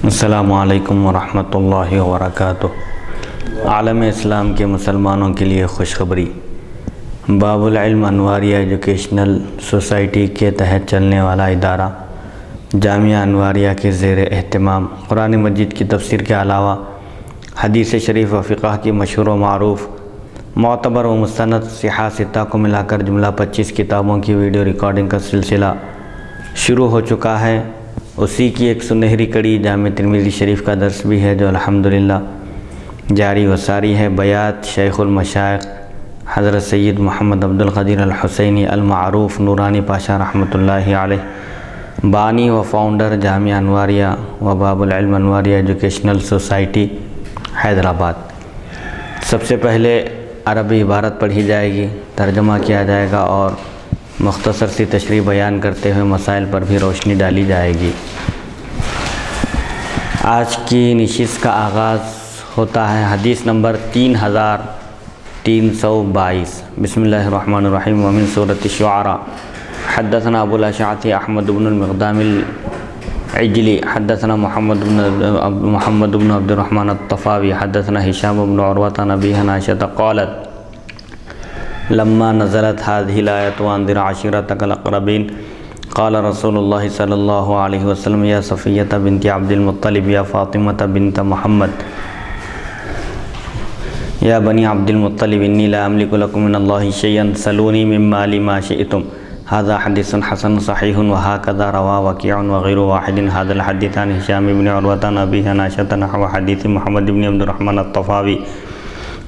السلام علیکم ورحمۃ اللہ وبرکاتہ۔ عالم اسلام کے مسلمانوں کے لیے خوشخبری۔ باب العلم انواریہ ایجوکیشنل سوسائٹی کے تحت چلنے والا ادارہ جامعہ انواریہ کے زیر اہتمام قرآن مجید کی تفسیر کے علاوہ حدیث شریف و فقہ کی مشہور و معروف معتبر و مستند صحاح ستہ کو ملا کر جملہ 25 کتابوں کی ویڈیو ریکارڈنگ کا سلسلہ شروع ہو چکا ہے۔ اسی کی ایک سنہری کڑی جامع ترمذی شریف کا درس بھی ہے جو الحمدللہ جاری و ساری ہے۔ بیات شیخ المشائخ حضرت سید محمد عبد القدیر الحسینی المعروف نورانی پاشا رحمۃ اللہ علیہ، بانی و فاؤنڈر جامعہ انواریہ و باب العلم انواریہ ایجوکیشنل سوسائٹی حیدرآباد۔ سب سے پہلے عربی عبارت پڑھی جائے گی، ترجمہ کیا جائے گا اور مختصر سی تشریح بیان کرتے ہوئے مسائل پر بھی روشنی ڈالی جائے گی۔ آج کی نشست کا آغاز ہوتا ہے حدیث نمبر 3322۔ بسم اللہ الرحمن الرحیم۔ ومن سورۃ الشعراء حدثنا ابو الاشعث احمد بن المقدام العجلی حدثنا محمد بن عبد الرحمن الطفاوی حدثنا هشام بن عروة عن أبيه عن عائشة قالت لما نزلت هذه الآية وأنذر عشيرتك الأقربين قال رسول الله صلى الله عليه وسلم يا صفية بنت عبد المطلب يا فاطمة بنت محمد يا بني عبد المطلب إني لا أملك لكم من الله شيئا سلوني من مالي ما شئتم۔ هذا حديث حسن صحيح وهكذا رواه وكيع وغير واحد هذا الحديث عن هشام بن عروة عن أبيه عن عائشة نحو حديث محمد بن عبد الرحمن الطفاوي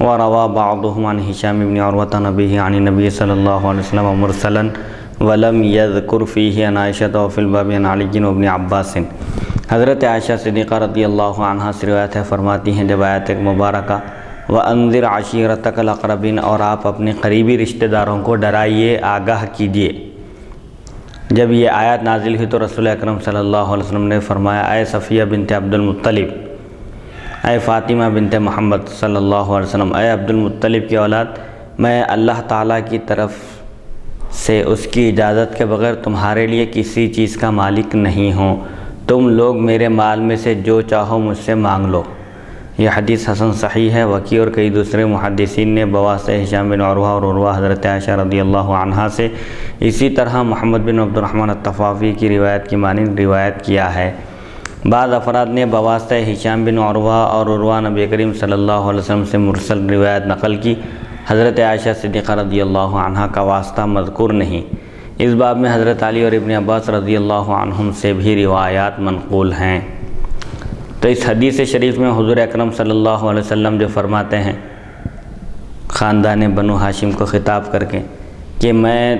وروى بعضهم عن هشام بن عروة عن أبيه عن النبي صلى الله عليه وسلم مرسلا ولم يذكر فيه عن عائشة وفي الباب عن علي وابن عباس۔ حضرت عائشہ صدیقہ رضی اللہ عنہا سے روایت ہے، فرماتی ہیں جب آیت مبارکہ وَأَنذِرْ عَشِيرَتَكَ الْأَقْرَبِينَ اور آپ اپنے قریبی رشتہ داروں کو ڈرائیے، آگاہ کیجیے، جب یہ آیت نازل ہوئی تو رسول اکرم صلی اللہ علیہ وسلم نے فرمایا اے صفیہ بنت عبد المطلب، اے فاطمہ بنت محمد صلی اللہ علیہ وسلم، اے عبد المطلب کی اولاد، میں اللہ تعالیٰ کی طرف سے اس کی اجازت کے بغیر تمہارے لیے کسی چیز کا مالک نہیں ہوں، تم لوگ میرے مال میں سے جو چاہو مجھ سے مانگ لو۔ یہ حدیث حسن صحیح ہے۔ وکیع اور کئی دوسرے محدثین نے بواسطہ ہشام بن عروہ اور عروہ حضرت عائشہ رضی اللہ عنہا سے اسی طرح محمد بن عبد الرحمن الطفاوی کی روایت کی مانند روایت کیا ہے۔ بعض افراد نے بواسطہ ہشام بن عروہ اور عروہ نبی کریم صلی اللہ علیہ وسلم سے مرسل روایت نقل کی، حضرت عائشہ صدیقہ رضی اللہ عنہا کا واسطہ مذکور نہیں۔ اس باب میں حضرت علی اور ابن عباس رضی اللہ عنہم سے بھی روایات منقول ہیں۔ تو اس حدیث شریف میں حضور اکرم صلی اللہ علیہ وسلم جو فرماتے ہیں خاندان بنو ہاشم کو خطاب کر کے کہ میں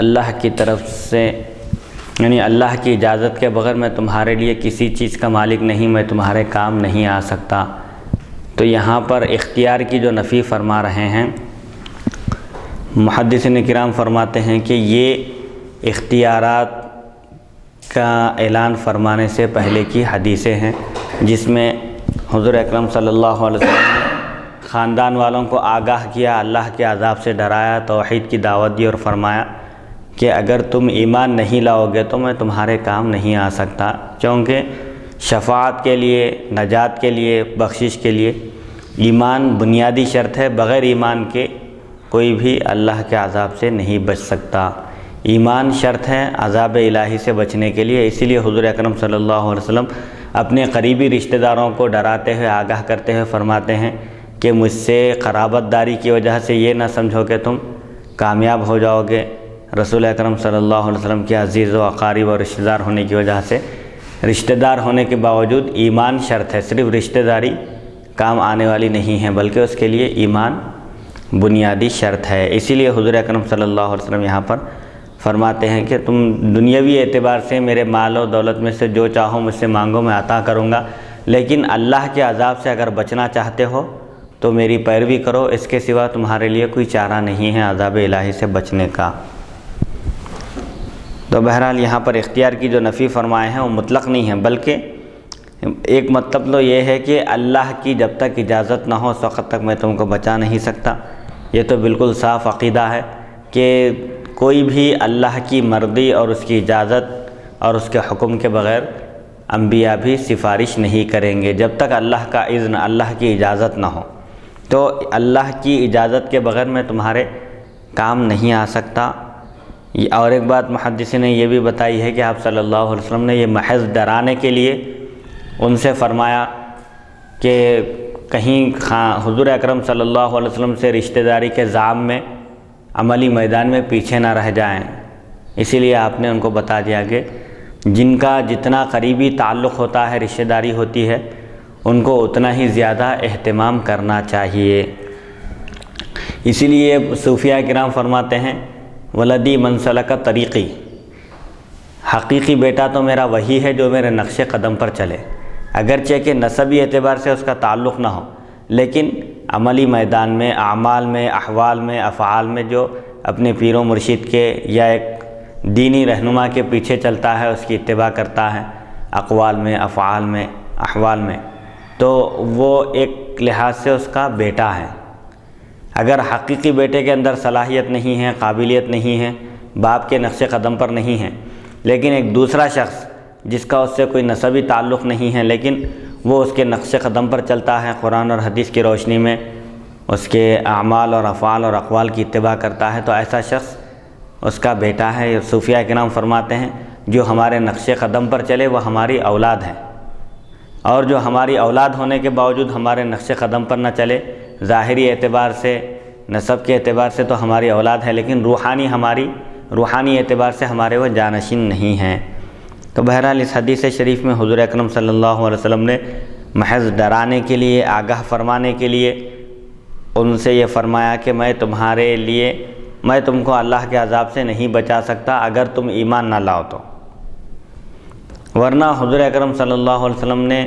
اللہ کی طرف سے یعنی اللہ کی اجازت کے بغیر میں تمہارے لیے کسی چیز کا مالک نہیں، میں تمہارے کام نہیں آ سکتا، تو یہاں پر اختیار کی جو نفی فرما رہے ہیں محدثین کرام فرماتے ہیں کہ یہ اختیارات کا اعلان فرمانے سے پہلے کی حدیثیں ہیں، جس میں حضور اکرم صلی اللہ علیہ وسلم نے خاندان والوں کو آگاہ کیا، اللہ کے عذاب سے ڈرایا، توحید کی دعوت دی اور فرمایا کہ اگر تم ایمان نہیں لاؤ گے تو میں تمہارے کام نہیں آ سکتا، چونکہ شفاعت کے لیے، نجات کے لیے، بخشش کے لیے ایمان بنیادی شرط ہے، بغیر ایمان کے کوئی بھی اللہ کے عذاب سے نہیں بچ سکتا۔ ایمان شرط ہے عذاب الہی سے بچنے کے لیے، اسی لیے حضور اکرم صلی اللہ علیہ وسلم اپنے قریبی رشتہ داروں کو ڈراتے ہوئے، آگاہ کرتے ہوئے فرماتے ہیں کہ مجھ سے قرابت داری کی وجہ سے یہ نہ سمجھو کہ تم کامیاب ہو جاؤ گے۔ رسول اکرم صلی اللہ علیہ وسلم کے عزیز و اقارب اور رشتہ دار ہونے کی وجہ سے، رشتہ دار ہونے کے باوجود ایمان شرط ہے، صرف رشتہ داری کام آنے والی نہیں ہے بلکہ اس کے لیے ایمان بنیادی شرط ہے۔ اسی لیے حضور اکرم صلی اللہ علیہ وسلم یہاں پر فرماتے ہیں کہ تم دنیاوی اعتبار سے میرے مال و دولت میں سے جو چاہو مجھ سے مانگو، میں عطا کروں گا، لیکن اللہ کے عذاب سے اگر بچنا چاہتے ہو تو میری پیروی کرو، اس کے سوا تمہارے لیے کوئی چارہ نہیں ہے عذاب الہی سے بچنے کا۔ تو بہرحال یہاں پر اختیار کی جو نفی فرمائے ہیں وہ مطلق نہیں ہے، بلکہ ایک مطلب تو یہ ہے کہ اللہ کی جب تک اجازت نہ ہو اس وقت تک میں تم کو بچا نہیں سکتا۔ یہ تو بالکل صاف عقیدہ ہے کہ کوئی بھی اللہ کی مرضی اور اس کی اجازت اور اس کے حکم کے بغیر انبیاء بھی سفارش نہیں کریں گے جب تک اللہ کا اذن، اللہ کی اجازت نہ ہو۔ تو اللہ کی اجازت کے بغیر میں تمہارے کام نہیں آ سکتا۔ اور ایک بات محدثین نے یہ بھی بتائی ہے کہ آپ صلی اللہ علیہ وسلم نے یہ محض ڈرانے کے لیے ان سے فرمایا کہ کہیں حضور اکرم صلی اللہ علیہ وسلم سے رشتہ داری کے زعم میں عملی میدان میں پیچھے نہ رہ جائیں، اسی لیے آپ نے ان کو بتا دیا کہ جن کا جتنا قریبی تعلق ہوتا ہے، رشتہ داری ہوتی ہے، ان کو اتنا ہی زیادہ اہتمام کرنا چاہیے۔ اسی لیے صوفیاء کرام فرماتے ہیں ولدی من سلک طریقی، حقیقی بیٹا تو میرا وہی ہے جو میرے نقش قدم پر چلے، اگرچہ کہ نسبی اعتبار سے اس کا تعلق نہ ہو، لیکن عملی میدان میں، اعمال میں، احوال میں، افعال میں جو اپنے پیر و مرشد کے یا ایک دینی رہنما کے پیچھے چلتا ہے، اس کی اتباع کرتا ہے، اقوال میں، افعال میں، احوال میں، تو وہ ایک لحاظ سے اس کا بیٹا ہے۔ اگر حقیقی بیٹے کے اندر صلاحیت نہیں ہے، قابلیت نہیں ہے، باپ کے نقش قدم پر نہیں ہے، لیکن ایک دوسرا شخص جس کا اس سے کوئی نسبی تعلق نہیں ہے لیکن وہ اس کے نقش قدم پر چلتا ہے، قرآن اور حدیث کی روشنی میں اس کے اعمال اور افعال اور اقوال کی اتباع کرتا ہے، تو ایسا شخص اس کا بیٹا ہے۔ صوفیاء کرام فرماتے ہیں جو ہمارے نقش قدم پر چلے وہ ہماری اولاد ہے، اور جو ہماری اولاد ہونے کے باوجود ہمارے نقش قدم پر نہ چلے، ظاہری اعتبار سے، نسب کے اعتبار سے تو ہماری اولاد ہے، لیکن روحانی اعتبار سے ہمارے وہ جانشین نہیں ہیں۔ تو بہرحال اس حدیث شریف میں حضور اکرم صلی اللہ علیہ وسلم نے محض ڈرانے کے لیے، آگاہ فرمانے کے لیے ان سے یہ فرمایا کہ میں تم کو اللہ کے عذاب سے نہیں بچا سکتا اگر تم ایمان نہ لاؤ تو، ورنہ حضور اکرم صلی اللہ علیہ وسلم نے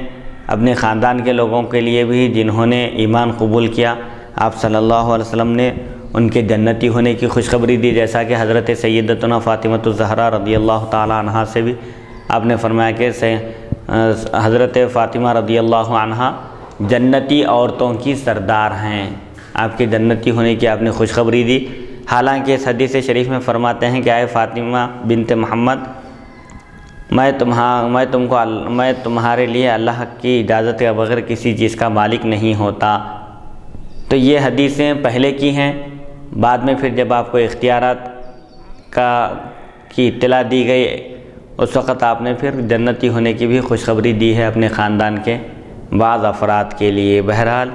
اپنے خاندان کے لوگوں کے لیے بھی جنہوں نے ایمان قبول کیا، آپ صلی اللہ علیہ وسلم نے ان کے جنتی ہونے کی خوشخبری دی، جیسا کہ حضرت سیدتنا فاطمہ الزہرا رضی اللہ تعالی عنہا سے بھی آپ نے فرمایا کہ حضرت فاطمہ رضی اللہ عنہا جنتی عورتوں کی سردار ہیں، آپ کے جنتی ہونے کی آپ نے خوشخبری دی۔ حالانکہ اس حدیث شریف میں فرماتے ہیں کہ اے فاطمہ بنت محمد، میں تمہارے لیے اللہ کی اجازت کے بغیر کسی چیز کا مالک نہیں ہوتا۔ تو یہ حدیثیں پہلے کی ہیں، بعد میں پھر جب آپ کو اختیارات کی اطلاع دی گئی اس وقت آپ نے پھر جنتی ہونے کی بھی خوشخبری دی ہے اپنے خاندان کے بعض افراد کے لیے۔ بہرحال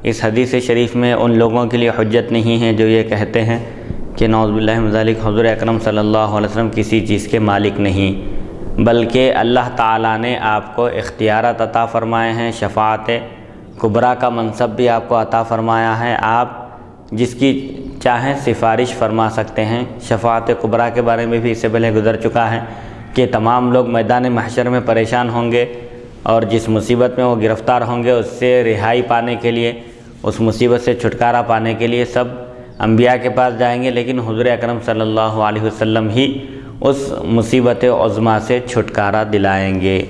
اس حدیث شریف میں ان لوگوں کے لیے حجت نہیں ہے جو یہ کہتے ہیں کہ نعوذ باللہ من ذالک حضور اکرم صلی اللہ علیہ وسلم کسی چیز کے مالک نہیں، بلکہ اللہ تعالیٰ نے آپ کو اختیارات عطا فرمائے ہیں، شفاعت کبریٰ کا منصب بھی آپ کو عطا فرمایا ہے، آپ جس کی چاہیں سفارش فرما سکتے ہیں۔ شفاعت کبریٰ کے بارے میں بھی اس سے پہلے گزر چکا ہے کہ تمام لوگ میدان محشر میں پریشان ہوں گے، اور جس مصیبت میں وہ گرفتار ہوں گے اس سے رہائی پانے کے لیے، اس مصیبت سے چھٹکارا پانے کے لیے سب انبیاء کے پاس جائیں گے، لیکن حضور اکرم صلی اللہ علیہ وسلم ہی اس مصیبت عظمیٰ سے چھٹکارا دلائیں گے۔